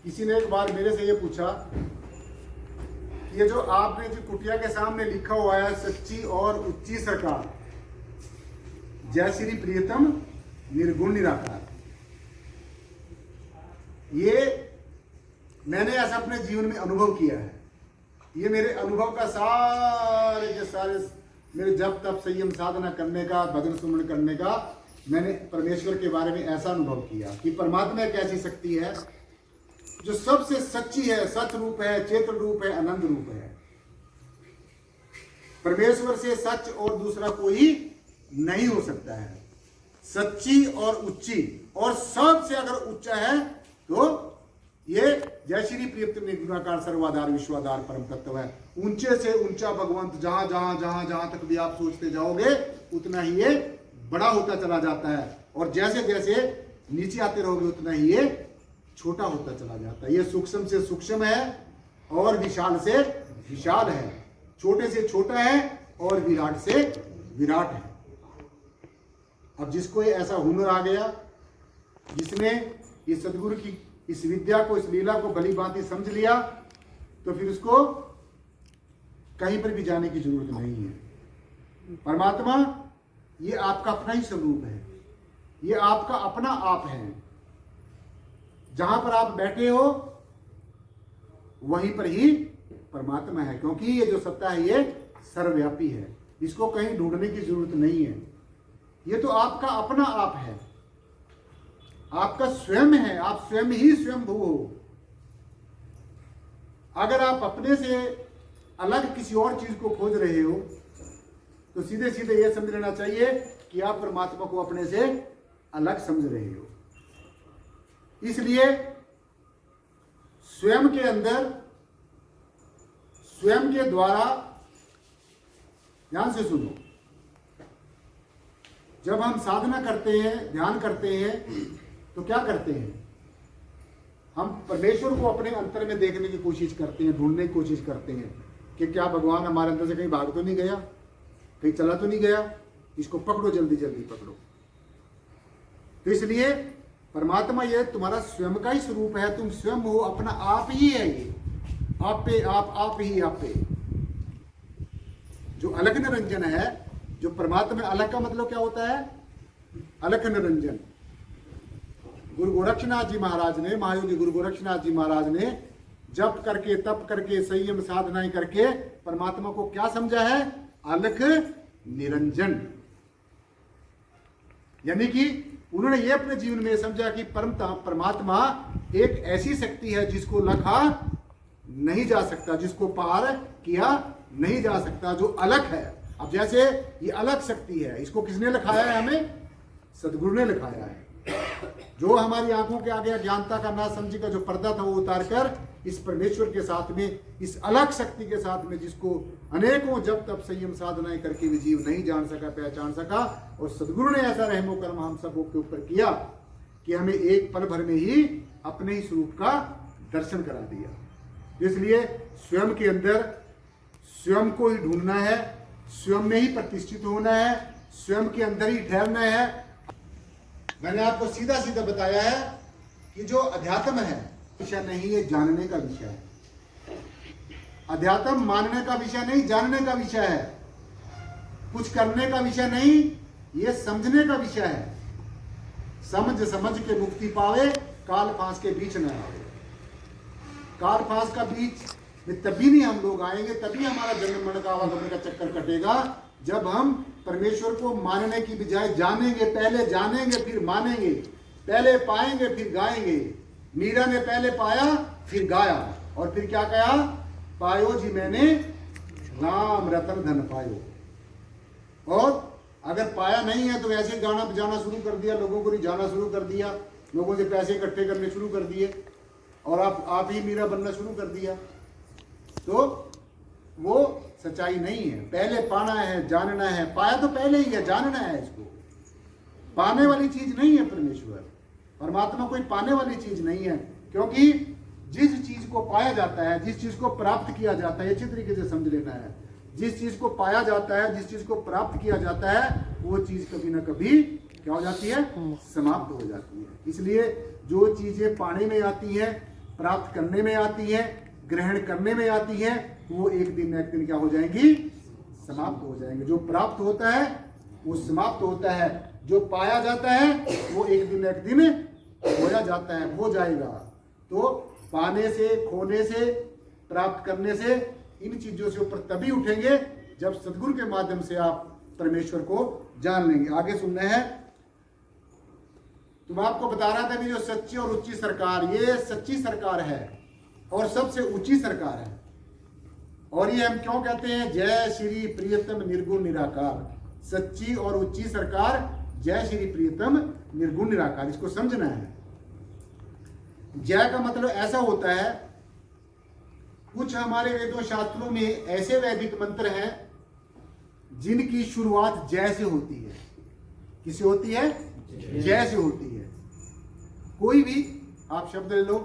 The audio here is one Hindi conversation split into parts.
किसी ने एक बार मेरे से ये पूछा कि ये जो आपने जो कुटिया के सामने लिखा हुआ है सच्ची और उच्ची सरकार, जय श्री प्रियतम निर्गुण निराकार, ये मैंने ऐसा अपने जीवन में अनुभव किया है। ये मेरे अनुभव का सारे के सारे मेरे जब तब संयम साधना करने का, भजन सुमन करने का, मैंने परमेश्वर के बारे में ऐसा अनुभव किया कि परमात्मा एक ऐसी शक्ति है जो सबसे सच्ची है, सच रूप है, चेतन रूप है, आनंद रूप है। परमेश्वर से सच और दूसरा कोई नहीं हो सकता है। सच्ची और उच्ची, और सबसे अगर उच्चा है तो ये जय श्री प्रियतम निर्गुणाकार सर्वाधार विश्वाधार परम तत्व है। ऊंचे से ऊंचा भगवंत जहां जहां जहां जहां तक भी आप सोचते जाओगे उतना ही ये बड़ा होता चला जाता है, और जैसे जैसे नीचे आते रहोगे उतना ही ये छोटा होता चला जाता है। ये सूक्ष्म से सूक्ष्म है और विशाल से विशाल है, छोटे से छोटा है और विराट से विराट है। अब जिसको ये ऐसा हुनर आ गया, जिसने इस सदगुरु की इस विद्या को, इस लीला को भली भांति समझ लिया, तो फिर उसको कहीं पर भी जाने की जरूरत नहीं है। परमात्मा ये आपका अपना ही स्वरूप है, ये आपका अपना आप है। जहां पर आप बैठे हो वहीं पर ही परमात्मा है, क्योंकि ये जो सत्ता है ये सर्वव्यापी है, इसको कहीं ढूंढने की जरूरत नहीं है। ये तो आपका अपना आप है, आपका स्वयं है, आप स्वयं ही स्वयंभू हो। अगर आप अपने से अलग किसी और चीज को खोज रहे हो तो सीधे सीधे यह समझ लेना चाहिए कि आप परमात्मा को अपने से अलग समझ रहे हो। इसलिए स्वयं के अंदर, स्वयं के द्वारा, ध्यान से सुनो, जब हम साधना करते हैं, ध्यान करते हैं, तो क्या करते हैं? हम परमेश्वर को अपने अंतर में देखने की कोशिश करते हैं, ढूंढने की कोशिश करते हैं कि क्या भगवान हमारे अंदर से कहीं भाग तो नहीं गया, कहीं चला तो नहीं गया, इसको पकड़ो, जल्दी जल्दी पकड़ो। तो इसलिए परमात्मा ये तुम्हारा स्वयं का ही स्वरूप है, तुम स्वयं हो, अपना आप ही है। ये आप पे आप ही आप पे। जो अलख निरंजन है, जो परमात्मा, अलख का मतलब क्या होता है? अलख निरंजन। गुरु गोरक्षनाथ जी महाराज ने, महायोगी गुरु गोरक्षनाथ जी महाराज ने जप करके, तप करके, संयम साधनाएं करके परमात्मा को क्या समझा है? अलख निरंजन। यानी कि उन्होंने ये अपने जीवन में समझा कि परमात्मा एक ऐसी शक्ति है जिसको लखा नहीं जा सकता, जिसको पार किया नहीं जा सकता, जो अलग है। अब जैसे ये अलग शक्ति है, इसको किसने लिखाया है? हमें सदगुरु ने लिखाया है। जो हमारी आंखों के आगे अज्ञानता का ना समझी का जो पर्दा था वो उतार कर इस परमेश्वर के साथ में, इस अलग शक्ति के साथ में, जिसको अनेकों जब तब संयम साधनाएं करके भी जीव नहीं जान सका, पहचान सका, और सदगुरु ने ऐसा रहमो कर्म हम सबों के ऊपर किया कि हमें एक पल भर में ही अपने ही स्वरूप का दर्शन करा दिया। इसलिए स्वयं के अंदर स्वयं को ही ढूंढना है, स्वयं में ही प्रतिष्ठित होना है, स्वयं के अंदर ही ठहरना है। मैंने आपको सीधा सीधा बताया है कि जो अध्यात्म है विषय नहीं, ये जानने का विषय है। अध्यात्म मानने का विषय नहीं, जानने का विषय है। कुछ करने का विषय नहीं, ये समझने का विषय है। समझ समझ के मुक्ति पावे, काल फांस के बीच न आवे। काल फांस का बीच में तभी नहीं हम लोग आएंगे, तभी हमारा जन्म मरण का आवागमन का चक्कर कटेगा, जब हम परमेश्वर को मानने की बजाय जानेंगे। पहले जानेंगे फिर मानेंगे, पहले पाएंगे फिर गाएंगे। मीरा ने पहले पाया फिर गाया, और फिर क्या कहा? पायो जी मैंने राम रतन धन पायो। और अगर पाया नहीं है तो ऐसे गाना बजाना शुरू कर दिया, लोगों को रिझाना शुरू कर दिया, लोगों से पैसे इकट्ठे करने शुरू कर दिए, और आप ही मीरा बनना शुरू कर दिया, तो वो सच्चाई नहीं है। पहले पाना है, जानना है। पाया तो पहले ही है, जानना है। इसको पाने वाली चीज नहीं है परमेश्वर, परमात्मा कोई पाने वाली चीज नहीं है, क्योंकि जिस चीज को पाया जाता है, जिस चीज को प्राप्त किया जाता है, अच्छी तरीके से समझ लेना है, जिस चीज को पाया जाता है, जिस चीज को प्राप्त किया जाता है, वो चीज कभी ना कभी क्या हो जाती है? समाप्त हो जाती है। इसलिए जो चीजें पाने में आती हैं, प्राप्त करने में आती है, ग्रहण करने में आती है, वो एक दिन न एक दिन क्या हो जाएंगी, समाप्त हो जाएंगे। जो प्राप्त होता है वो समाप्त होता है, जो पाया जाता है वो एक दिन न एक दिन खोया जाता है, हो जाएगा। तो पाने से, खोने से, प्राप्त करने से, इन चीजों से ऊपर तभी उठेंगे जब सदगुरु के माध्यम से आप परमेश्वर को जान लेंगे। आगे सुनना है। तो मैं आपको बता रहा था कि जो सच्ची और ऊंची सरकार, ये सच्ची सरकार है और सबसे ऊंची सरकार है। और ये हम क्यों कहते हैं, जय श्री प्रियतम निर्गुण निराकार। सच्ची और ऊंची सरकार, जय श्री प्रियतम निर्गुण निराकार, इसको समझना है। जय का मतलब ऐसा होता है, कुछ हमारे वेदों शास्त्रों में ऐसे वैदिक मंत्र हैं जिनकी शुरुआत जय से होती है। किससे होती है? जय से होती है। कोई भी आप शब्द ले लो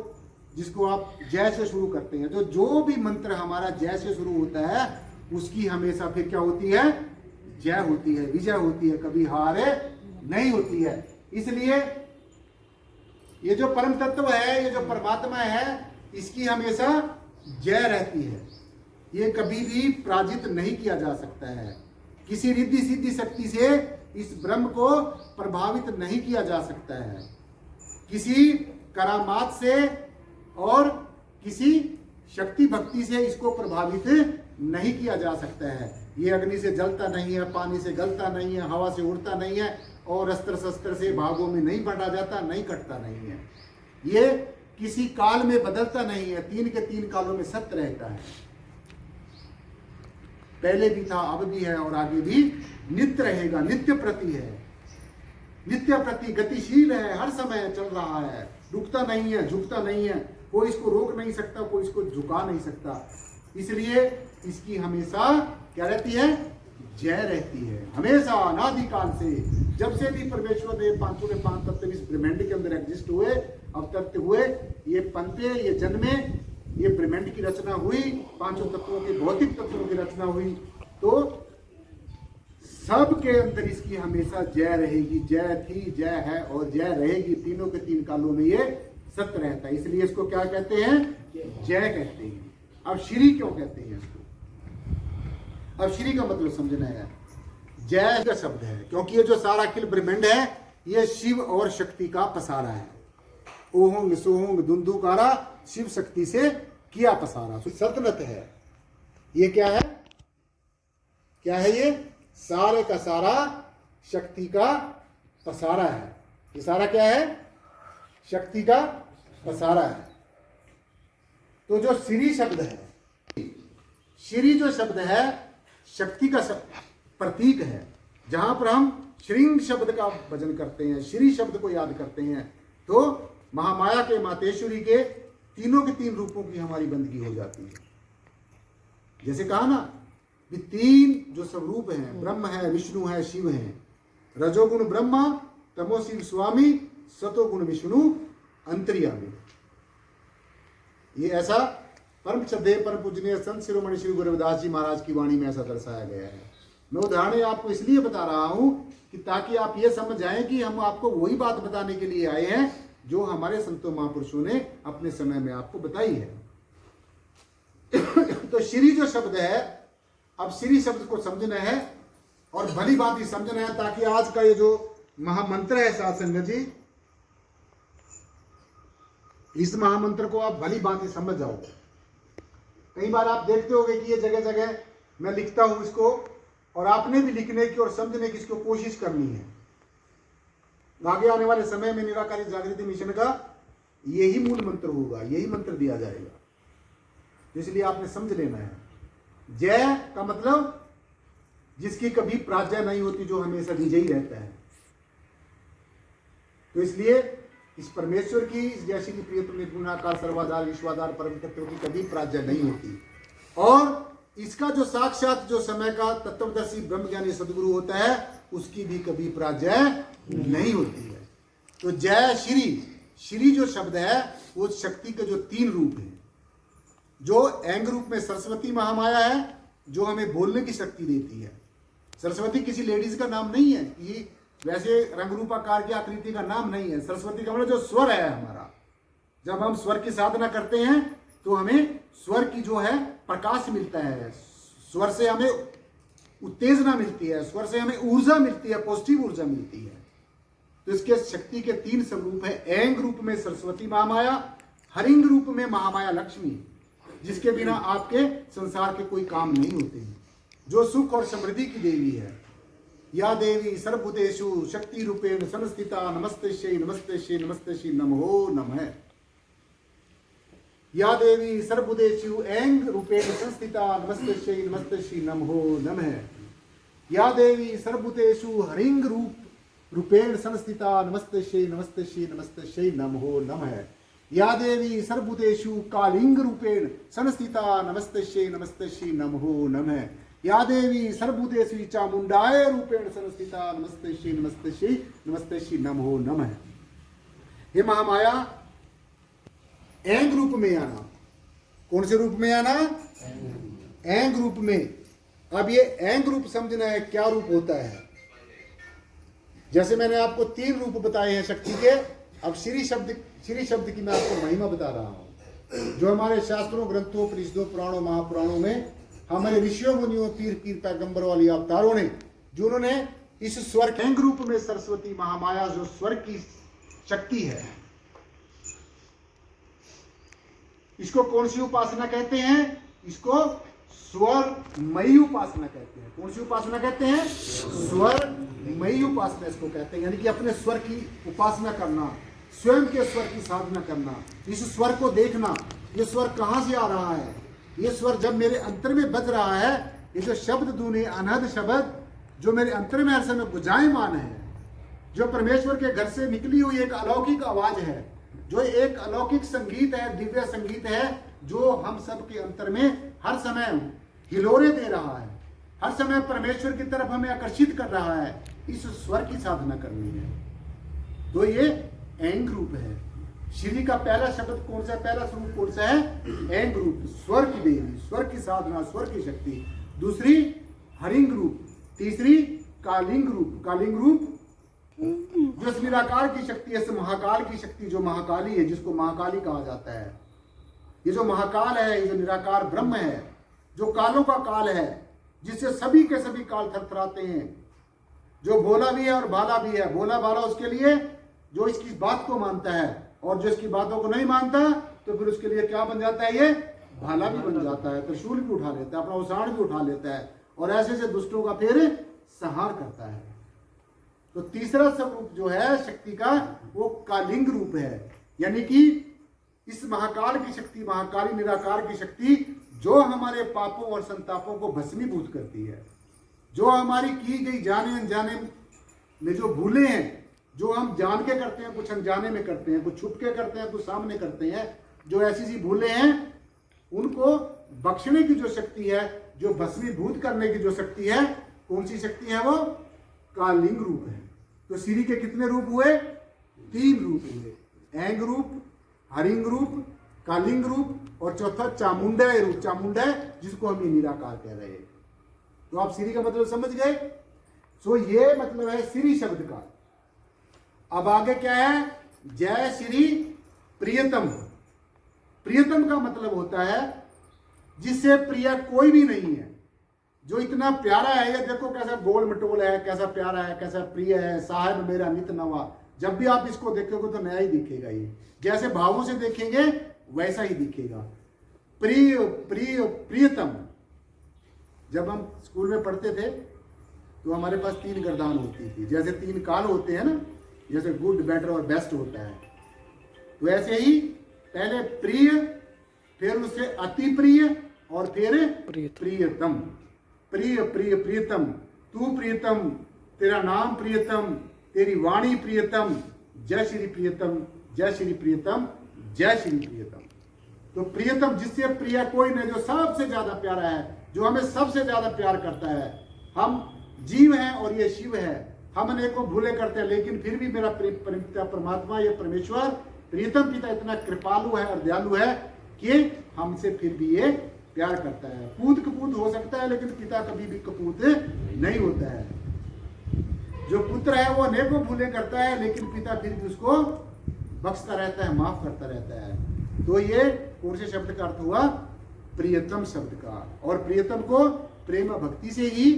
जिसको आप जय से शुरू करते हैं, तो जो भी मंत्र हमारा जय से शुरू होता है उसकी हमेशा फिर क्या होती है? जय होती है, विजय होती है, कभी हार नहीं होती है। इसलिए ये जो परम तत्व है, ये जो परमात्मा है, इसकी हमेशा जय रहती है। ये कभी भी पराजित नहीं किया जा सकता है। किसी रिद्धि सिद्धि शक्ति से इस ब्रह्म को प्रभावित नहीं किया जा सकता है, किसी करामात से और किसी शक्ति भक्ति से इसको प्रभावित नहीं किया जा सकता है। ये अग्नि से जलता नहीं है, पानी से गलता नहीं है, हवा से उड़ता नहीं है और अस्त्र शस्त्र से भागों में नहीं बांटा जाता, नहीं कटता नहीं है। ये किसी काल में बदलता नहीं है, तीन के तीन कालों में सत्य रहता है। पहले भी था, अब भी है और आगे भी नित्य रहेगा, नित्य प्रति है, नित्य प्रति गतिशील है, हर समय चल रहा है, रुकता नहीं है, झुकता नहीं है, कोई इसको रोक नहीं सकता, कोई इसको झुका नहीं सकता। इसलिए इसकी हमेशा क्या रहती है? जय रहती है, हमेशा अनादिकाल से। जब से भी परमेश्वर ने पांचों के पांच तत्व इस ब्रह्मांड के अंदर एग्जिस्ट हुए, अवतरित हुए, ये पनपे, ये जन्मे, ये ब्रह्मांड की रचना हुई, पांचों तत्वों के भौतिक तत्वों की रचना हुई, तो सबके अंदर इसकी हमेशा जय रहेगी। जय थी, जय है और जय रहेगी। तीनों के तीन कालों में ये सत्य रहता है। इसलिए इसको क्या कहते हैं? जय कहते हैं। अब श्री क्यों कहते हैं इसको? अब श्री का मतलब समझना है। जय का शब्द है क्योंकि ये जो सारा अखिल ब्रह्मांड है ये शिव और शक्ति का पसारा है। ओहोंग सोहोंग दुंदुकारा, शिव शक्ति से किया पसारा, सतनत है। ये क्या है? क्या है ये? सारे का सारा शक्ति का पसारा है। ये सारा क्या है? शक्ति का पसारा है। तो जो श्री शब्द है, श्री जो शब्द है शक्ति का प्रतीक है। जहां पर हम श्रृंग शब्द का भजन करते हैं, श्री शब्द को याद करते हैं, तो महामाया के मातेश्वरी के तीनों के तीन रूपों की हमारी बंदगी हो जाती है। जैसे कहा ना कि तीन जो स्वरूप हैं, ब्रह्म है, विष्णु है, शिव है। रजोगुण ब्रह्मा, तमो शिव स्वामी, सतोगुण विष्णु अंतर्यामी। ये ऐसा परम श्रद्धेय परम पूजनीय संत शिरोमणि श्री गुरु रविदास जी महाराज की वाणी में ऐसा दर्शाया गया है। मैं उदाहरण आपको इसलिए बता रहा हूं कि ताकि आप ये समझ जाएं कि हम आपको वही बात बताने के लिए आए हैं जो हमारे संतों महापुरुषों ने अपने समय में आपको बताई है। तो श्री जो शब्द है, अब श्री शब्द को समझना है और भली बात ही समझना है, ताकि आज का ये जो महामंत्र है साध संगत जी, इस महामंत्र को आप भली बात ही समझ जाओगे। कई बार आप देखते होंगे कि ये जगह जगह मैं लिखता हूं इसको, और आपने भी लिखने की और समझने की इसको कोशिश करनी है। आगे आने वाले समय में निराकारी जागृति मिशन का यही मूल मंत्र होगा, यही मंत्र दिया जाएगा। इसलिए आपने समझ लेना है। जय का मतलब जिसकी कभी पराजय नहीं होती, जो हमेशा विजयी रहता है। तो इसलिए इस परमेश्वर की जैसी की प्रियतम निर्गुणाकार सर्वाधार विश्वाधार परम तत्व की कभी पराजय नहीं होती। और इसका जो साक्षात जो समय का तत्वदर्शी ब्रह्म ज्ञानी सदगुरु होता है, उसकी भी कभी पराजय नहीं होती है। तो जय श्री, श्री जो शब्द है वो शक्ति के जो तीन रूप हैं। जो अंग रूप में सरस्वती महामाया है, जो हमें बोलने की शक्ति देती है। सरस्वती किसी लेडीज का नाम नहीं है, ये वैसे रंग रूपाकार की आकृति का नाम नहीं है। सरस्वती का मतलब जो स्वर है हमारा, जब हम स्वर की साधना करते हैं तो हमें स्वर की जो है प्रकाश मिलता है, स्वर से हमें उत्तेजना मिलती है, स्वर से हमें ऊर्जा मिलती है, पॉजिटिव ऊर्जा मिलती है। तो इसके शक्ति के 3 स्वरूप है। ऐंग रूप में सरस्वती महामाया, हरिंग रूप में महामाया लक्ष्मी, जिसके बिना आपके संसार के कोई काम नहीं होते हैं, जो सुख और समृद्धि की देवी है। या देवी सर्वभूतेषु शक्ति रूपेण संस्थिता नमस्तेश्यै नमस्तेश्यै नमस्तेश्यै नमो नमः। या देवी सर्वभूतेषु ऐंग रूपेण संस्थिता नमस्तेश्यै नमस्तेश्यै नमो नमः। या देवी सर्वभूतेषु हरिंग रूपेण संस्थिता नमस्तेश्यै नमस्तेश्यै नमस्तेश्यै नमो नमः। या देवी सर्वभूतेषु कालिंग रूपेण संस्थिता नमस्तेश्यै नमस्तेश्यै नमो नमः। या देवी सर्वभूतेषु चामुंडाय रूपेण संस्थिता नमस्तेश्यै नमस्तेश्यै नमस्तेश्यै नमो नमः। हे महामाया, ऐंग रूप में आना। कौन से रूप में आना? ऐंग रूप में। अब ये ऐंग रूप समझना है, क्या रूप होता है। जैसे मैंने आपको 3 रूप बताए हैं शक्ति के, अब श्री शब्द की मैं आपको महिमा बता रहा हूं, जो हमारे शास्त्रों, ग्रंथों, परिषदों, पुराणों, महापुराणों में हमारे ऋषियों, मुनियों, पीर पैगंबर वाली अवतारों ने, जो उन्होंने इस स्वर ऐंग रूप में सरस्वती महामाया जो स्वर की शक्ति है, इसको कौन सी उपासना कहते हैं? इसको स्वरमयी उपासना कहते हैं। कौन सी उपासना कहते हैं? स्वरमयी उपासना इसको कहते हैं, यानी कि अपने स्वर की उपासना करना, स्वयं के स्वर की साधना करना, इस स्वर को देखना, ये स्वर कहां से आ रहा है, ये स्वर जब मेरे अंतर में बज रहा है, ये जो शब्द धुनी अनहद शब्द जो मेरे अंतर में हर समय गुंजायमान है, जो परमेश्वर के घर से निकली हुई एक अलौकिक आवाज है, जो एक अलौकिक संगीत है, दिव्य संगीत है, जो हम सब के अंतर में हर समय हिलोरे दे रहा है, हर समय परमेश्वर की तरफ हमें आकर्षित कर रहा है, इस स्वर की साधना करनी है। तो ये ऐंग रूप है। श्री का पहला शब्द कौन सा, पहला स्वरूप कौन सा है? ऐंग रूप, स्वर की देवी, स्वर की साधना, स्वर की शक्ति। दूसरी हरिंग रूप, तीसरी कालिंग रूप। कालिंग रूप जो इस निराकार की शक्ति है, इस महाकाल की शक्ति, जो महाकाली है, जिसको महाकाली कहा जाता है। ये जो महाकाल है, ये जो निराकार ब्रह्म है, जो कालों का काल है, जिससे सभी के सभी काल थरथराते हैं, जो भोला भी है और भाला भी है। भोला भाला उसके लिए जो इसकी बात को मानता है, और जो इसकी बातों को नहीं मानता तो फिर उसके लिए क्या बन जाता है? ये भाला भी बन जाता है, त्रिशूल भी उठा लेता है, अपना उसाड़ भी उठा लेता है, और ऐसे ऐसे दुष्टों का फिर संहार करता है। तो तीसरा स्वरूप जो है शक्ति का, वो कालिंग रूप है, यानी कि इस महाकाल की शक्ति, महाकाली निराकार की शक्ति, जो हमारे पापों और संतापों को भस्मीभूत करती है, जो हमारी की गई जाने अनजाने में जो भूले हैं, जो हम जान के करते हैं, कुछ अनजाने में करते हैं, कुछ छुप के करते हैं, कुछ सामने करते हैं, जो ऐसी सी भूले हैं, उनको बख्शने की जो शक्ति है, जो भस्मीभूत करने की जो शक्ति है, कौन सी शक्ति है? वो कालिंग रूप है। तो श्री के कितने रूप हुए? 3 रूप हुए। ऐंग रूप, हरिंग रूप, कालिंग रूप, और चौथा चामुंडय रूप। चामुंडय जिसको हम निराकार कह रहे हैं। तो आप श्री का मतलब समझ गए। सो ये मतलब है श्री शब्द का। अब आगे क्या है? जय श्री प्रियतम। प्रियतम का मतलब होता है जिससे प्रिय कोई भी नहीं है, जो इतना प्यारा है। ये देखो कैसा गोल मटोल है, कैसा प्यारा है, कैसा प्रिय है, साहब मेरा नित नवा। जब भी आप इसको देखोगे तो नया ही दिखेगा। ये जैसे भावों से देखेंगे वैसा ही दिखेगा। प्रिय प्रिय प्रियतम। जब हम स्कूल में पढ़ते थे तो हमारे पास 3 गर्दान होती थी, जैसे 3 काल होते हैं ना, जैसे गुड, बेटर और बेस्ट होता है। तो ऐसे ही पहले प्रिय, फिर उससे अति प्रिय, और फिर प्रियतम। प्रिय प्रिय प्रियतम, तू प्रियतम, तेरा नाम प्रियतम, तेरी वाणी प्रियतम, जय श्री प्रियतम, जय श्री प्रियतम, जय श्री प्रियतम। तो प्रियतम जिससे प्रिय कोई नहीं, जो सबसे ज्यादा प्यारा है, जो हमें सबसे ज्यादा प्यार करता है। हम जीव हैं और ये शिव है। हम अनेकों भूले करते हैं, लेकिन फिर भी मेरा पिता परमात्मा, ये परमेश्वर प्रियतम पिता इतना कृपालु है और दयालु है कि हमसे फिर भी ये प्यार करता है। पूत कपूत हो सकता है, लेकिन पिता कभी भी कपूत नहीं होता है। जो पुत्र है वो अनेकों भूले करता है, लेकिन पिता फिर भी उसको बख्शता रहता है, माफ करता रहता है। तो ये कौन से शब्द का अर्थ हुआ? प्रियतम शब्द का। और प्रियतम को प्रेम भक्ति से ही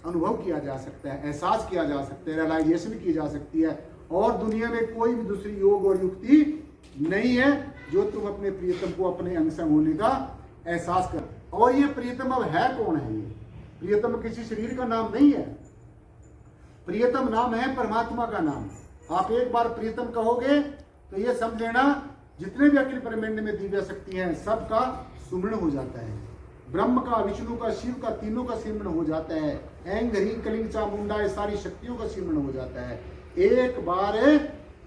अनुभव किया जा सकता है, एहसास किया जा सकता है, रियलाइजेशन की जा सकती है। और दुनिया में कोई भी दूसरी योग और युक्ति नहीं है जो तुम अपने प्रियतम को अपने अंग संग होने का एहसास कर। और ये प्रियतम अब है कौन है? ये प्रियतम किसी शरीर का नाम नहीं है, प्रियतम नाम है परमात्मा का नाम। आप एक बार प्रियतम कहोगे तो ये समझ लेना जितने भी अखिल ब्रह्मांड में दिव्य शक्ति है सबका सुमरण हो जाता है। ब्रह्म का, विष्णु का, शिव का, तीनों का सिमरण हो जाता है। ऐंग ह्रीं कलिंग चामुंडा, ये सारी शक्तियों का सिमरण हो जाता है एक बार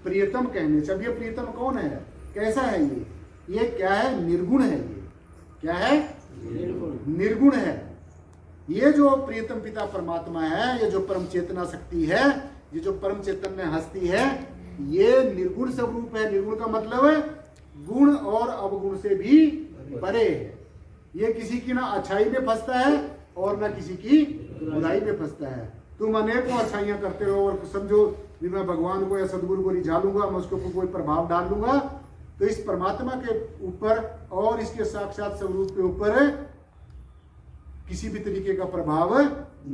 प्रियतम कहने से। अब ये प्रियतम कौन है, कैसा है? ये क्या है? निर्गुण है। ये क्या है? निर्गुण है। ये जो प्रियतम पिता परमात्मा है, ये जो परम चेतना शक्ति है, ये जो परम चैतन्य हस्ती है, ये निर्गुण स्वरूप है। निर्गुण का मतलब है गुण और अवगुण से भी परे है। ये किसी की ना अच्छाई में फंसता है और ना किसी की बुराई में फंसता है। तुम अनेकों अच्छाइयां करते रहो और समझो भी मैं भगवान को या सदगुरु को रिझा लूंगा, मैं उसके ऊपर कोई प्रभाव डाल लूंगा, तो इस परमात्मा के ऊपर और इसके साक्षात स्वरूप के ऊपर किसी भी तरीके का प्रभाव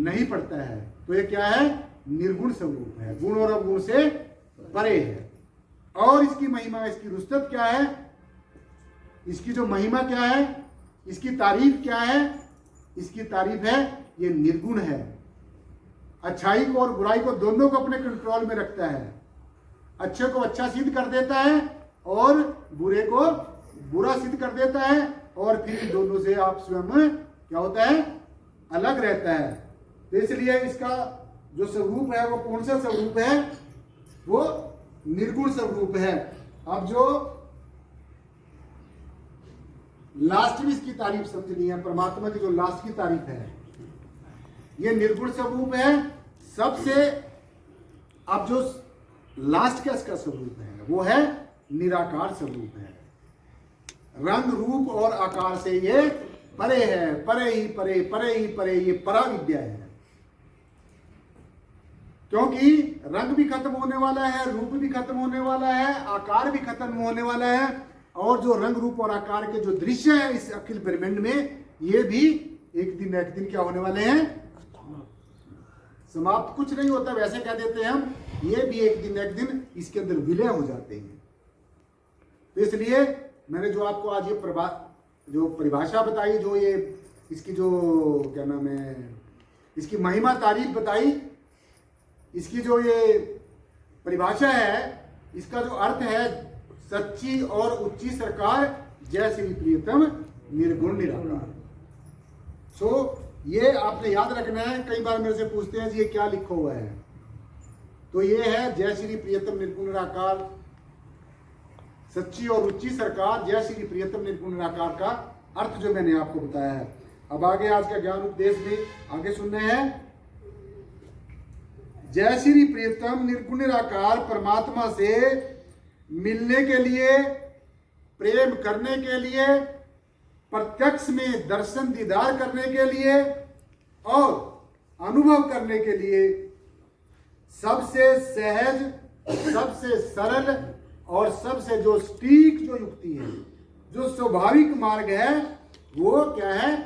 नहीं पड़ता है। तो ये क्या है? निर्गुण स्वरूप है, गुण और अवगुण से परे है। और इसकी महिमा, इसकी रुस्तत क्या है? इसकी जो महिमा क्या है, इसकी तारीफ क्या है? इसकी तारीफ है ये निर्गुण है। अच्छाई को और बुराई को दोनों को अपने कंट्रोल में रखता है। अच्छे को अच्छा सिद्ध कर देता है और बुरे को बुरा सिद्ध कर देता है। और फिर दोनों से आप स्वयं क्या होता है? अलग रहता है। तो इसलिए इसका जो स्वरूप है वो कौन सा स्वरूप है? वो निर्गुण स्वरूप है। अब जो लास्ट में इसकी तारीफ समझनी है, परमात्मा की जो लास्ट की तारीफ है, ये निर्गुण स्वरूप है सबसे। अब जो लास्ट का इसका स्वरूप है वो है निराकार स्वरूप है। रंग रूप और आकार से ये परे है, परे ही परे, परे ही परे, ये परा विद्या है। क्योंकि रंग भी खत्म होने वाला है, रूप भी खत्म होने वाला है, आकार भी खत्म होने वाला है। और जो रंग रूप और आकार के जो दृश्य है इस अखिल ब्रह्मांड में, ये भी एक दिन क्या होने वाले हैं? समाप्त। कुछ नहीं होता, वैसे कह देते हैं हम, ये भी एक दिन इसके अंदर विलय हो जाते हैं। तो इसलिए मैंने जो आपको आज ये जो परिभाषा बताई, जो ये इसकी जो क्या नाम है, इसकी महिमा तारीफ बताई, इसकी जो ये परिभाषा है, इसका जो अर्थ है सच्ची और उच्ची सरकार, जय श्री प्रियतम निर्गुण निराकार। ये आपने याद रखना है। कई बार मेरे से पूछते हैं ये क्या लिखा हुआ है, तो ये है जय श्री प्रियतम निर्गुण निराकार, सच्ची और उच्ची सरकार, जय श्री प्रियतम निर्गुण निराकार का अर्थ जो मैंने आपको बताया है। अब आगे आज का ज्ञान उपदेश भी आगे सुनने हैं। जय श्री प्रियतम निर्गुण निराकार परमात्मा से मिलने के लिए, प्रेम करने के लिए, प्रत्यक्ष में दर्शन दीदार करने के लिए और अनुभव करने के लिए सबसे सहज, सबसे सरल और सबसे जो सटीक जो युक्ति है, जो स्वाभाविक मार्ग है, वो क्या है?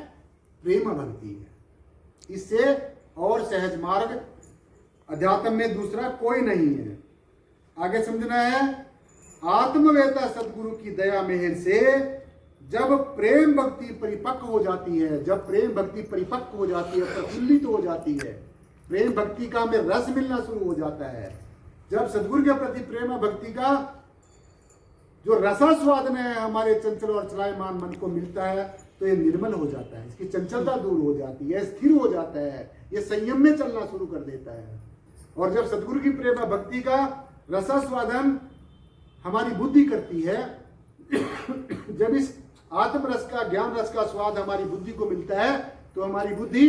प्रेम भक्ति है। इससे और सहज मार्ग अध्यात्म में दूसरा कोई नहीं है। आगे समझना है, आत्मवेता सदगुरु की दया मेहर से जब प्रेम भक्ति परिपक्व हो जाती है, जब प्रेम भक्ति परिपक्व हो जाती है, प्रफुल्लित हो जाती है, प्रेम भक्ति का हमें रस मिलना शुरू हो जाता है, जब सदगुरु के प्रति प्रेम भक्ति का जो रसास्वादन है हमारे चंचल और चलायमान मन को मिलता है, तो ये निर्मल हो जाता है, इसकी चंचलता दूर हो जाती है, स्थिर हो जाता है, ये संयम में चलना शुरू कर देता है। और जब सदगुरु की प्रेम भक्ति का रसास्वादन हमारी बुद्धि करती है, जब इस आत्म रस का, ज्ञान रस का स्वाद हमारी बुद्धि को मिलता है, तो हमारी बुद्धि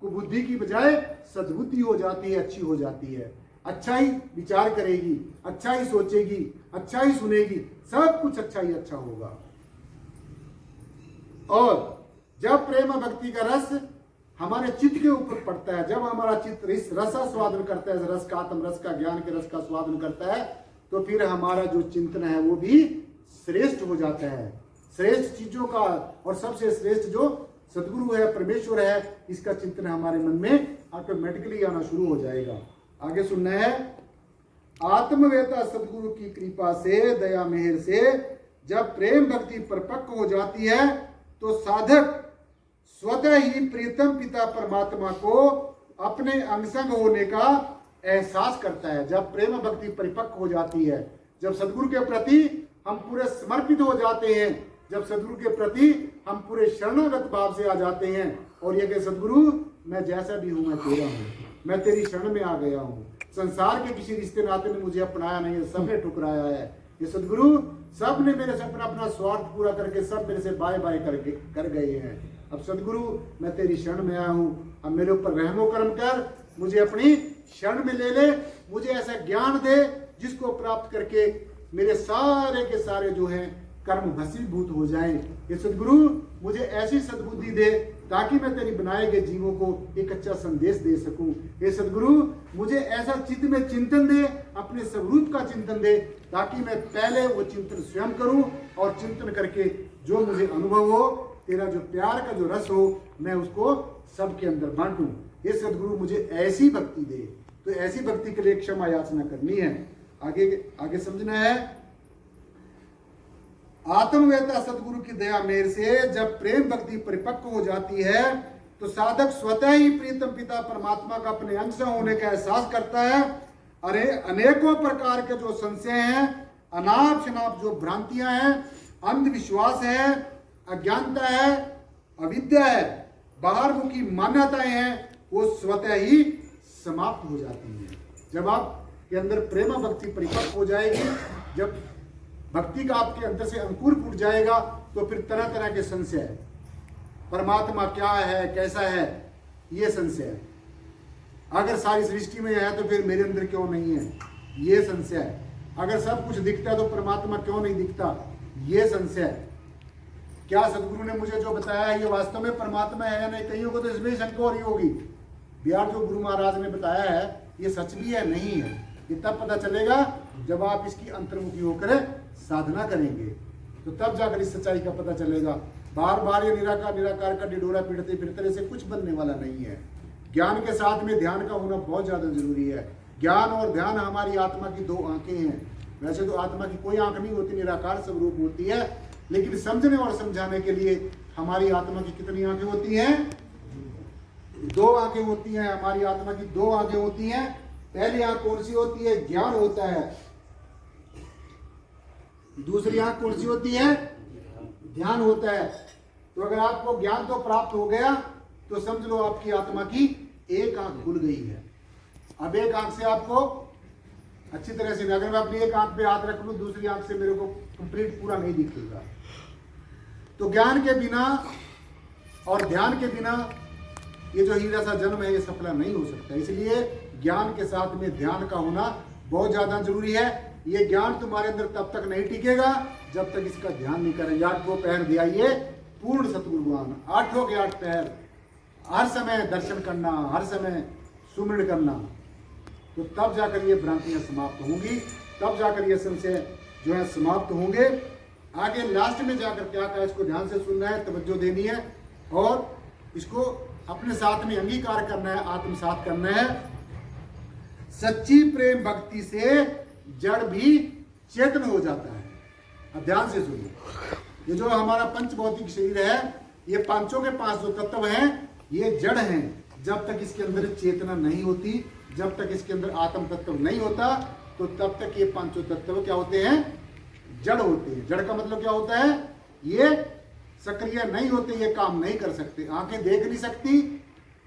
कुबुद्धि की बजाय सद्बुद्धि हो जाती है, अच्छी हो जाती है, अच्छा ही विचार करेगी, अच्छा ही सोचेगी, अच्छा ही सुनेगी, सब कुछ अच्छा ही अच्छा होगा। और जब प्रेम भक्ति का रस हमारे चित्त के ऊपर पड़ता है, जब हमारा चित्त इस रस स्वादन करता है, रस का, आत्म रस का, ज्ञान के रस का स्वादन करता है, तो फिर हमारा जो चिंतन है वो भी श्रेष्ठ हो जाता है। श्रेष्ठ चीजों का और सबसे श्रेष्ठ जो सदगुरु है, परमेश्वर है, इसका चिंतन हमारे मन में ऑटोमेटिकली आना शुरू हो जाएगा। आगे सुनना है, आत्मवेता सदगुरु की कृपा से, दया मेहर से जब प्रेम भक्ति परिपक्व हो जाती है तो साधक स्वतः ही प्रीतम पिता परमात्मा को अपने अंगसंग होने का एहसास करता है। जब प्रेम भक्ति परिपक्व हो जाती है, जब सदगुरु के प्रति हम पूरे समर्पित हो जाते हैं, जब सदगुरु के प्रति हम पूरे शरणागत भाव से आ जाते हैं और ये कि सदगुरु मैं जैसा भी हूं मैं तेरा हूं, मैं तेरी शरण में आ गया हूं, संसार के किसी रिश्ते नाते ने मुझे अपनाया नहीं है, सबने ठुकराया है, ये सदगुरु सब ने मेरे से अपना स्वार्थ पूरा करके सब मेरे से बाय बाय कर गए हैं। अब सदगुरु मैं तेरी शरण में आया हूं, अब मेरे ऊपर रहमो करम कर, मुझे अपनी शरण में ले ले, मुझे ऐसा ज्ञान दे जिसको प्राप्त करके मेरे सारे के सारे जो हैं कर्म भस्मीभूत हो जाएं। ये सदगुरु मुझे ऐसी सद्बुद्धि दे ताकि मैं तेरी बनाए गए जीवों को एक अच्छा संदेश दे सकूं। ये सदगुरु मुझे ऐसा चित्त में चिंतन दे, अपने स्वरूप का चिंतन दे, ताकि मैं पहले वो चिंतन स्वयं करूं और चिंतन करके जो मुझे अनुभव हो, तेरा जो प्यार का जो रस हो, मैं उसको सबके अंदर बांटूं। ये सदगुरु मुझे ऐसी भक्ति दे। तो ऐसी भक्ति के लिए क्षमा याचना करनी है। आगे समझना है, आत्मवेता सदगुरु की दया मेहर से जब प्रेम भक्ति परिपक्व हो जाती है तो साधक स्वतः ही प्रीतम पिता परमात्मा का अपने अंश होने का एहसास करता है। अरे अनेकों प्रकार के जो संशय हैं, अनाप शनाप जो भ्रांतियां हैं, अंधविश्वास है, अज्ञानता है, अविद्या है, बाहरमुखी मान्यताएं हैं, वो स्वतः ही समाप्त हो जाती हैं। जब आपके अंदर प्रेम भक्ति परिपक्व हो जाएगी, जब भक्ति का आपके अंदर से अंकुर फूट जाएगा, तो फिर तरह तरह के संशय, परमात्मा क्या है, कैसा है, ये संशय है। अगर सारी सृष्टि में है तो फिर मेरे अंदर क्यों नहीं है, ये संशय है। अगर सब कुछ दिखता है तो परमात्मा क्यों नहीं दिखता, ये संशय है। क्या सदगुरु ने मुझे जो बताया है ये वास्तव में परमात्मा है या नहीं? कईयों को तो इसमें शंका हो रही होगी, बिहार जो गुरु महाराज ने बताया है ये सच भी है नहीं है, ये तब पता चलेगा जब आप इसकी अंतर्मुखी होकर साधना करेंगे, तो तब जाकर इस सच्चाई का पता चलेगा। बार बार ये निराकार का डिडोरा पीटते फिरते से कुछ बनने वाला नहीं है। ज्ञान के साथ में ध्यान का होना बहुत ज्यादा जरूरी है। ज्ञान और ध्यान हमारी आत्मा की दो आंखें हैं। वैसे तो आत्मा की कोई आंख नहीं होती, निराकार स्वरूप होती है, लेकिन समझने और समझाने के लिए हमारी आत्मा की कितनी आंखें होती हैं? दो आंखें होती हैं। हमारी आत्मा की दो आंखें होती हैं। पहली आंख कौन सी होती है? ज्ञान होता है। दूसरी आंख कौन सी होती है? ध्यान होता है। तो अगर आपको ज्ञान तो प्राप्त हो गया तो समझ लो आपकी आत्मा की एक आंख खुल गई है। अब एक आंख से आपको अच्छी तरह से, अगर मैं अपनी एक आंख पे हाथ रख लूं, दूसरी आंख से मेरे को कंप्लीट पूरा नहीं दिखेगा। तो ज्ञान के बिना और ध्यान के बिना ये जो हीरा सा जन्म है ये सफला नहीं हो सकता। इसलिए ज्ञान के साथ में ध्यान का होना बहुत ज्यादा जरूरी है। ये ज्ञान तुम्हारे अंदर तब तक नहीं टिकेगा जब तक इसका ध्यान नहीं करेंगे। 8 पैर दियाइए पूर्ण सतगुरु ज्ञान, 8 के 8 पैर, हर समय दर्शन करना, हर समय सुमिरन करना, तो तब जाकर ये भ्रांतियां समाप्त होंगी, तब जाकर ये संशय जो है समाप्त होंगे। आगे लास्ट में जाकर क्या कहा, इसको ध्यान से सुनना है, तवज्जो देनी है और इसको अपने साथ में अंगीकार करना है, आत्मसात करना है। सच्ची प्रेम भक्ति से जड़ भी चेतन हो जाता है। अब ध्यान से सुनिए, ये जो हमारा पंच भौतिक शरीर है, ये पांचों के 5 जो तत्व हैं, ये जड़ हैं। जब तक इसके अंदर चेतना नहीं होती, जब तक इसके अंदर आत्म तत्व नहीं होता, तो तब तक ये पांचों तत्व क्या होते हैं? जड़ होते हैं। जड़ का मतलब क्या होता है? ये सक्रिय नहीं होते, ये काम नहीं कर सकते। आंखें देख नहीं सकती,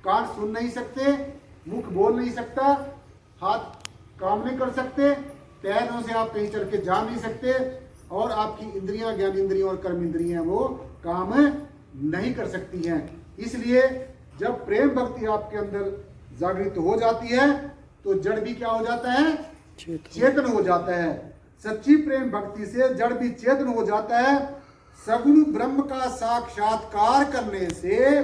कान सुन नहीं सकते, मुख बोल नहीं सकता, हाथ काम नहीं कर सकते, पैरों से आप कहीं चल के जा नहीं सकते, और आपकी इंद्रियां, ज्ञान इंद्रियां और कर्म इंद्रियां वो काम नहीं कर सकती हैं। इसलिए जब प्रेम भक्ति आपके अंदर जागृत हो जाती है तो जड़ भी क्या हो जाता है? चेतन हो जाता है। सच्ची प्रेम भक्ति से जड़ भी चेतन हो जाता है। सगुण ब्रह्म का साक्षात्कार करने से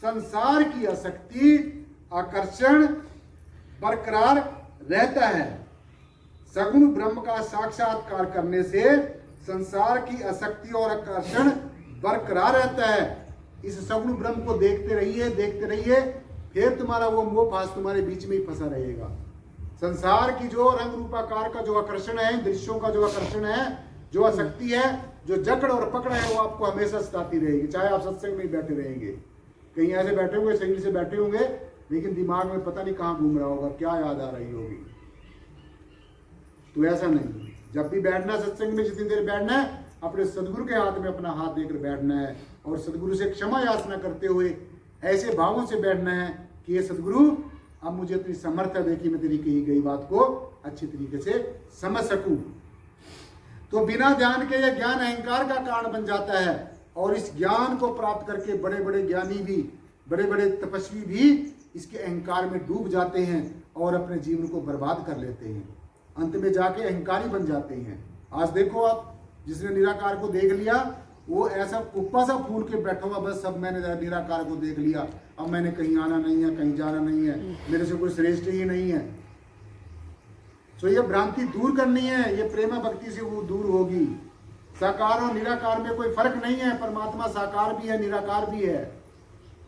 संसार की आसक्ति, आकर्षण बरकरार रहता है। सगुण ब्रह्म का साक्षात्कार करने से संसार की आसक्ति और आकर्षण बरकरार रहता है। इस सगुण ब्रह्म को देखते रहिए, फिर तुम्हारा वो मोह पास तुम्हारे बीच में ही फंसा रहेगा। संसार की जो रंग रूपाकार का जो आकर्षण है, दृश्यों का जो आकर्षण है, जो आसक्ति है, जो जकड़ और पकड़ है, वो आपको हमेशा सताती रहेगी, चाहे आप सत्संग में बैठे रहेंगे। कहीं ऐसे बैठे होंगे, सही से बैठे होंगे, लेकिन दिमाग में पता नहीं कहाँ घूम रहा होगा, क्या याद आ रही होगी। तो ऐसा नहीं, जब भी बैठना सत्संग में, जितनी देर बैठना है, अपने सदगुरु के हाथ में अपना हाथ देकर बैठना है और सदगुरु से क्षमा याचना करते हुए ऐसे भावों से बैठना है कि ये सदगुरु, अब मुझे इतनी समर्थ है कि मैं तेरी कही गई बात को अच्छी तरीके से समझ सकूं। तो बिना ध्यान के यह ज्ञान अहंकार का कारण बन जाता है और इस ज्ञान को प्राप्त करके बड़े बड़े ज्ञानी भी, बड़े बड़े तपस्वी भी इसके अहंकार में डूब जाते हैं और अपने जीवन को बर्बाद कर लेते हैं। अंत में जाके अहंकारी बन जाते हैं। आज देखो आप, जिसने निराकार को देख लिया, वो ऐसा कुप्पा सा फूल के बैठा हुआ, बस सब मैंने निराकार को देख लिया, अब मैंने कहीं आना नहीं है, कहीं जाना नहीं है, मेरे से कोई श्रेष्ठ ही नहीं है। तो ये भ्रांति दूर करनी है, ये प्रेमा भक्ति से वो दूर होगी। साकार और निराकार में कोई फर्क नहीं है, परमात्मा साकार भी है, निराकार भी है।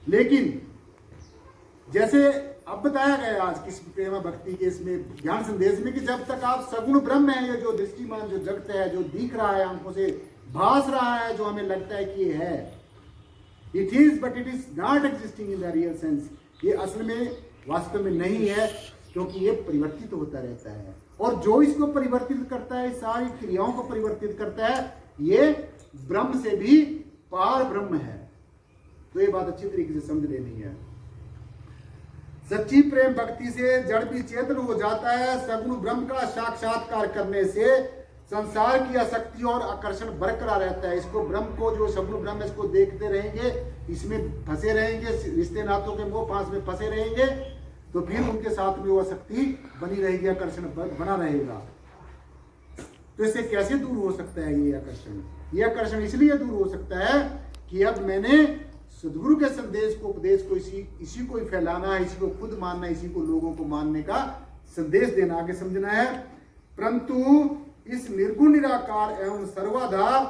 लेकिन जैसे अब बताया गया आज किस प्रेमा भक्ति के इसमें ज्ञान संदेश में, कि जब तक आप सगुण ब्रह्म है, ये जो दृष्टिमान जो जगत है, जो दिख रहा है, आंखों से भास रहा है, जो हमें लगता है कि ये है, it is but it is not existing in the real sense, ये असल में वास्तव में नहीं है, क्योंकि ये परिवर्तित होता रहता है। और जो इसको परिवर्तित करता है, सारी क्रियाओं को परिवर्तित करता है, ये ब्रह्म से भी पार ब्रह्म है। तो ये बात अच्छी तरीके से समझ लेनी है। सच्ची प्रेम भक्ति से जड़ भी चेतन हो जाता है। सगुण ब्रह्म का साक्षात्कार करने से संसार की आसक्ति और आकर्षण बरकरार रहता है। इसको ब्रह्म को, जो सगुण ब्रह्म, इसको देखते रहेंगे, इसमें फंसे रहेंगे, रिश्ते नातों के मोह पास में फंसे रहेंगे, तो फिर उनके साथ में वो आसक्ति बनी रहेगी, आकर्षण बना रहेगा। तो इससे कैसे दूर हो सकता है ये आकर्षण? ये आकर्षण इसलिए दूर हो सकता है कि अब मैंने सदगुरु के संदेश को, उपदेश को इसी को ही फैलाना है, इसी को खुद मानना है, इसी को लोगों को मानने का संदेश देना, आगे समझना है। परंतु इस निर्गुण निराकार एवं सर्वाधार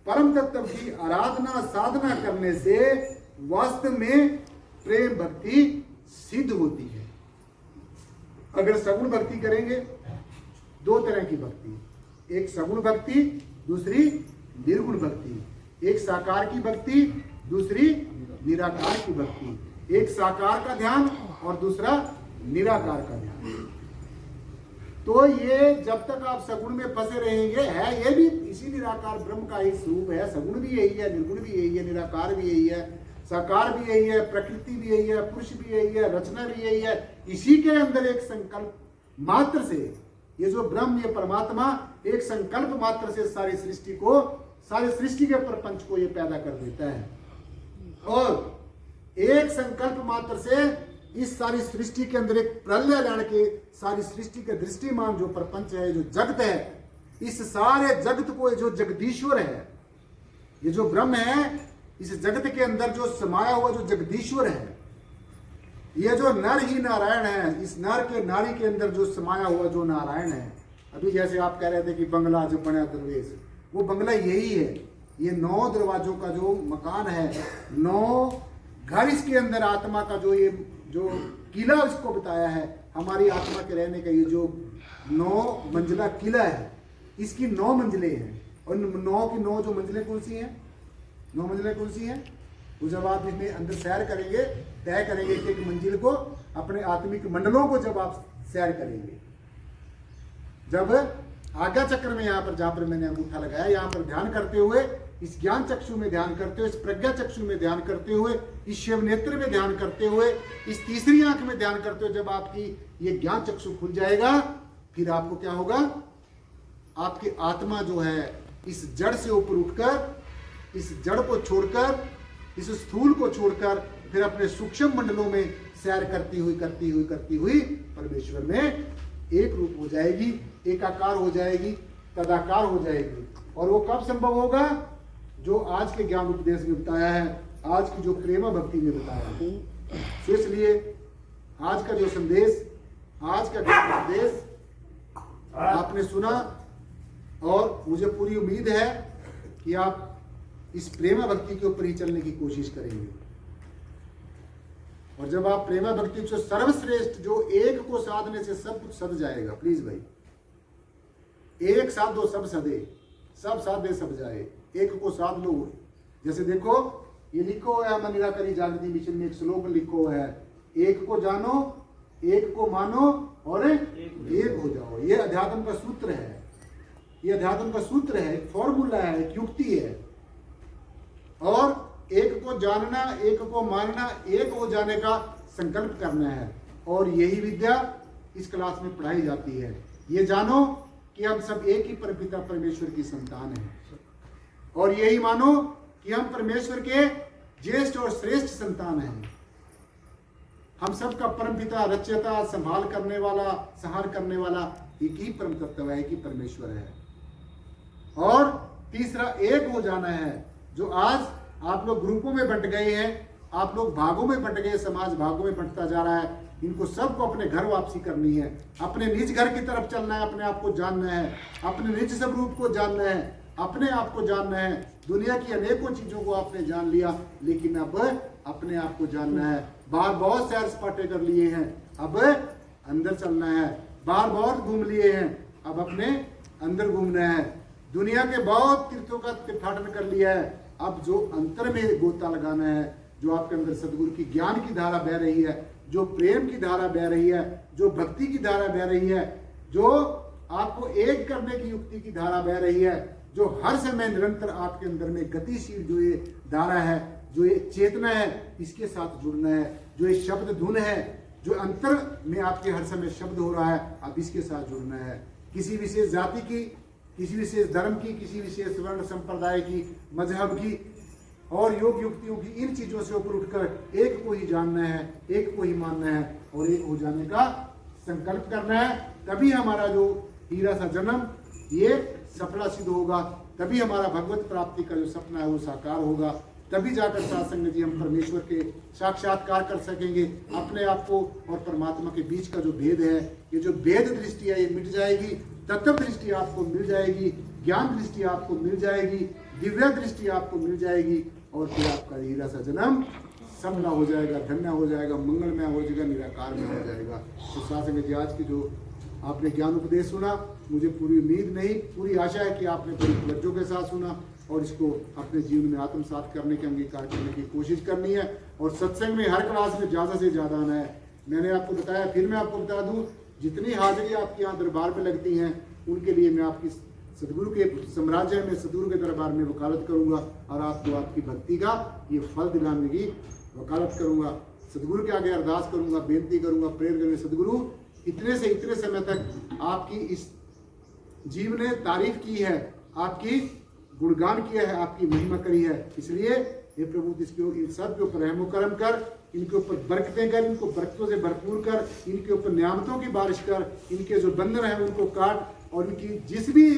परम तत्व की आराधना साधना करने से वास्तव में प्रेम भक्ति सिद्ध होती है। अगर सगुण भक्ति करेंगे, दो तरह की भक्ति, एक सगुण भक्ति, दूसरी निर्गुण भक्ति। एक साकार की भक्ति, दूसरी निराकार की भक्ति। एक साकार का ध्यान और दूसरा निराकार का ध्यान। तो ये जब तक आप सगुण में फंसे रहेंगे, है ये भी इसी निराकार ब्रह्म का ही स्वरूप है। सगुण भी यही है, निर्गुण भी यही है, निराकार भी यही है, साकार भी यही है, प्रकृति भी यही है, पुरुष भी यही है, रचना भी यही है। इसी के अंदर एक संकल्प मात्र से ये जो ब्रह्म, ये परमात्मा एक संकल्प मात्र से सारी सृष्टि को, सारी सृष्टि के प्रपंच को ये पैदा कर देता है। और एक संकल्प मात्र से इस सारी सृष्टि के अंदर एक प्रलय लाने के, सारी सृष्टि के दृष्टिमान जो प्रपंच है, जो जगत है, इस सारे जगत को जो जगदीश्वर है, ये जो ब्रह्म है, इस जगत के अंदर जो समाया हुआ जो जगदीश्वर है, ये जो नर ही नारायण है, इस नर के नारी के अंदर जो समाया हुआ जो नारायण है। अभी जैसे आप कह रहे थे कि बंगला जो बना दरवेश, वो बंगला यही है। ये 9 दरवाजों का जो मकान है, 9 घर, इसके अंदर आत्मा का जो ये जो किला इसको बताया है, हमारी आत्मा के रहने का ये जो 9 मंजिला किला है, इसकी 9 मंजिलें हैं। और 9 की 9 जो मंजिलें कौन सी हैं? 9 मंजिलें कौन सी हैं? वो जब आप इसमें अंदर सैर करेंगे, तय करेंगे एक मंजिल को, अपने आत्मिक मंडलों को जब आप सैर करेंगे, जब आज्ञा चक्र में यहाँ पर, जहाँ पर मैंने अंगूठा लगाया, यहाँ पर ध्यान करते हुए, इस ज्ञान चक्षु में ध्यान करते हुए, इस प्रज्ञा चक्षु में ध्यान करते हुए, इस शिव नेत्र में ध्यान करते हुए, इस तीसरी आंख में ध्यान करते हुए जब आपकी ये ज्ञान चक्षु खुल जाएगा, फिर आपको क्या होगा? आपकी आत्मा जो है इस जड़ से ऊपर उठकर, इस जड़ को छोड़कर, इस स्थूल को छोड़कर, फिर अपने सूक्ष्म मंडलों में सैर करती हुई परमेश्वर में एक रूप हो जाएगी, एकाकार हो जाएगी, तदाकार हो जाएगी। और वो कब संभव होगा? जो आज के ज्ञान उपदेश में बताया है, आज की जो प्रेमा भक्ति में बताया है। तो इसलिए आज का जो संदेश, आज का ज्ञान उपदेश आपने सुना और मुझे पूरी उम्मीद है कि आप इस प्रेमा भक्ति के ऊपर ही चलने की कोशिश करेंगे। और जब आप प्रेमा भक्ति जो सर्वश्रेष्ठ, जो एक को साधने से सब कुछ सद जाएगा। प्लीज भाई, एक साध दो सब सदे, सब साधे सब जाए, एक को साध लो। जैसे देखो ये लिखो है हमारे निराकारी जागृति मिशन में एक श्लोक लिखो है, एक को जानो, एक को मानो और एक हो जाओ। ये अध्यात्म का सूत्र है, ये अध्यात्म का सूत्र है, एक फॉर्मूला है, एक युक्ति है। और एक को जानना, एक को मानना, एक हो जाने का संकल्प करना है। और यही विद्या इस क्लास में पढ़ाई जाती है। ये जानो कि हम सब एक ही परमपिता परमेश्वर की संतान हैं, और यही मानो कि हम परमेश्वर के ज्येष्ठ और श्रेष्ठ संतान हैं। हम सबका परमपिता, रचयिता, संभाल करने वाला, संहार करने वाला एक ही परम तत्व है, एक ही परमेश्वर है। और तीसरा एक हो जाना है। जो आज आप लोग ग्रुपों में बंट गए हैं, आप लोग भागों में बंट गए, समाज भागों में बंटता जा रहा है, इनको सबको अपने घर वापसी करनी है, अपने निज घर की तरफ चलना है, अपने आप को जानना है, अपने निज स्वरूप को जानना है, अपने आप को जानना है। दुनिया की अनेकों चीजों को आपने जान लिया, लेकिन अब अपने आप को जानना है। बाहर बहुत सैर सपाटे कर लिए हैं, अब अंदर चलना है। बाहर बहुत घूम लिए हैं, अब अपने अंदर घूमना है। दुनिया के बहुत तीर्थों का तीर्थाटन कर लिया है, अब जो अंतर में गोता लगाना है, जो आपके अंदर सदगुरु की ज्ञान की धारा बह रही है, जो प्रेम की धारा बह रही है, जो भक्ति की धारा बह रही है, जो आपको एक करने की युक्ति की धारा बह रही है, जो हर समय निरंतर आपके अंदर में गतिशील जो ये धारा है, जो ये चेतना है, इसके साथ जुड़ना है। जो ये शब्द धुन है, जो अंतर में आपके हर समय शब्द हो रहा है, अब इसके साथ जुड़ना है। किसी विशेष जाति की, किसी विशेष धर्म की, किसी विशेष वर्ण संप्रदाय की, मजहब की और योग युक्तियों की, इन चीजों से ऊपर उठकर एक को ही जानना है, एक को ही मानना है और एक हो जाने का संकल्प करना है। तभी हमारा जो हीरा सा जन्म ये सफला सिद्ध होगा, तभी हमारा भगवत प्राप्ति का जो सपना है वो साकार होगा। तभी जाकर साधसंग जी हम परमेश्वर के साक्षात्कार कर सकेंगे। अपने आप को और परमात्मा के बीच का जो भेद है, ये जो भेद दृष्टि है, ये मिट जाएगी। तत्व दृष्टि आपको मिल जाएगी, ज्ञान दृष्टि आपको मिल जाएगी, दिव्य दृष्टि आपको मिल जाएगी, और फिर आपका हीरा सा जन्म सफला हो जाएगा, धन्य हो जाएगा, मंगलमय हो जाएगा, निराकार में हो जाएगा। तो साधसंग जी आज की जो आपने ज्ञान उपदेश सुना, मुझे पूरी उम्मीद नहीं, पूरी आशा है कि आपने पूरी तवज्जो के साथ सुना और इसको अपने जीवन में आत्मसात करने के, अंगीकार करने की कोशिश करनी है। और सत्संग में हर क्लास में ज़्यादा से ज़्यादा आना है। मैंने आपको बताया, फिर मैं आपको बता दूं, जितनी हाजिरी आपके यहाँ दरबार में लगती हैं, उनके लिए मैं आपकी सदगुरु के साम्राज्य में, सदगुरु के दरबार में वकालत करूँगा और आपको आपकी भक्ति का ये फल दिलाने की वकालत करूँगा। सदगुरु के आगे अरदास करूँगा, बेनती करूँगा, प्रेयर करूँगा, सदगुरु इतने से इतने समय तक आपकी इस जीव ने तारीफ की है, आपकी गुणगान किया है, आपकी महिमा करी है, इसलिए हे प्रभु इसके इन सब के ऊपर रहमो करम कर, इनके ऊपर बरकतें कर, इनको बरकतों से भरपूर कर, इनके ऊपर नियामतों की बारिश कर, इनके जो बंधन है उनको काट, और इनकी जिस भी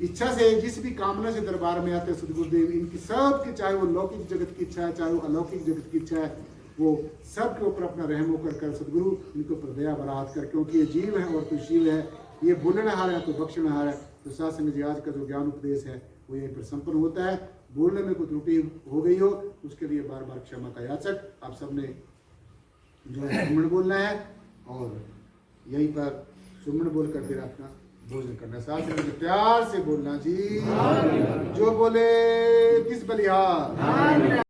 इच्छा से, जिस भी कामना से दरबार में आते सदगुरुदेव, इनकी सब की, चाहे वो लौकिक जगत की इच्छा है, चाहे वो अलौकिक जगत की इच्छा है, वो सब के ऊपर अपना रहमो कर सदगुरु इनके ऊपर दया बराहत कर, क्योंकि ये जीव है और तो शिव है, ये बोलनहार है तो बख्शनहार है। तो साधसंग जी आज का जो ज्ञान उपदेश है वो यहीं पर संपन्न होता है। बोलने में कोई त्रुटि हो गई हो उसके लिए बार बार क्षमा का याचक। आप सबने जो है सुमन बोलना है और यहीं पर सुमन बोलकर फिर अपना भोजन करना। साधसंग जी प्यार से बोलना जी, जो बोले किस बलिहार।